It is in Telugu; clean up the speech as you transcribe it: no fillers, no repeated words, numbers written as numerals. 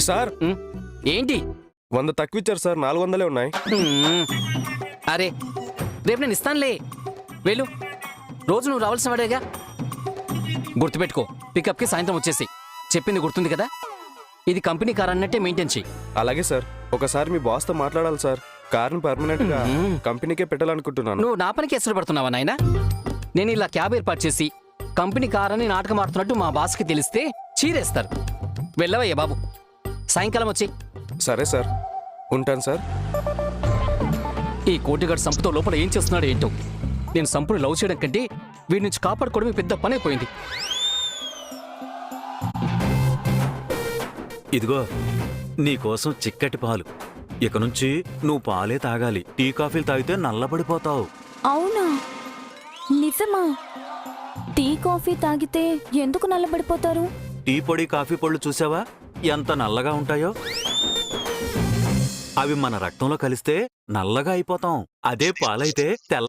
సార్ ఏంటి 100 తక్కువ ఇచ్చారు సార్, 400 ఉన్నాయి. అరే రేపు నేను ఇస్తానులే, వెళ్ళు. రోజు నువ్వు రావాల్సిన వాడేగా. గుర్తుపెట్టుకో, పికప్కి సాయంత్రం వచ్చేసి. చెప్పింది గుర్తుంది కదా? ఇది కంపెనీ కార్ అన్నట్టే మెయింటైన్ చెయ్యి. అలాగే సార్. ఒకసారి మీ బాస్తో మాట్లాడాలి సార్. కార్ని పర్మనెంట్ గా కంపెనీకే పెట్టాలనుకుంటున్నాను. నువ్వు నా పనికి ఎసరు పడుతున్నావా నాయనా? నేను ఇలా క్యాబ్ ఏర్పాటు చేసి కంపెనీ కార్ అని నాటకం ఆడుతున్నట్టు మా బాస్కి తెలిస్తే చీరేస్తారు. వెళ్ళవయ్యా బాబు, సాయంకాలం వచ్చి. సరే సార్, ఉంటాను సార్. ఈ కోటిగాడు సంపుతో లోపల ఏం చేస్తున్నాడు ఏంటో. నేను సంపుని లవ్ చేయడం కంటే వీడి నుంచి కాపాడుకోవడమే పెద్ద పని అయిపోయింది. ఇదిగో నీకోసం చిక్కటి పాలు. ఇక నుంచి నువ్వు పాలే తాగాలి. టీ కాఫీలు తాగితే నల్లబడిపోతావు. అవునా? నిజమా? టీ కాఫీ తాగితే ఎందుకు నల్లబడిపోతారు? టీ పొడి కాఫీ పొళ్ళు చూసావా ఎంత నల్లగా ఉంటాయో? అవి మన రక్తంలో కలిస్తే నల్లగా అయిపోతాం. అదే పాలైతే తెల్ల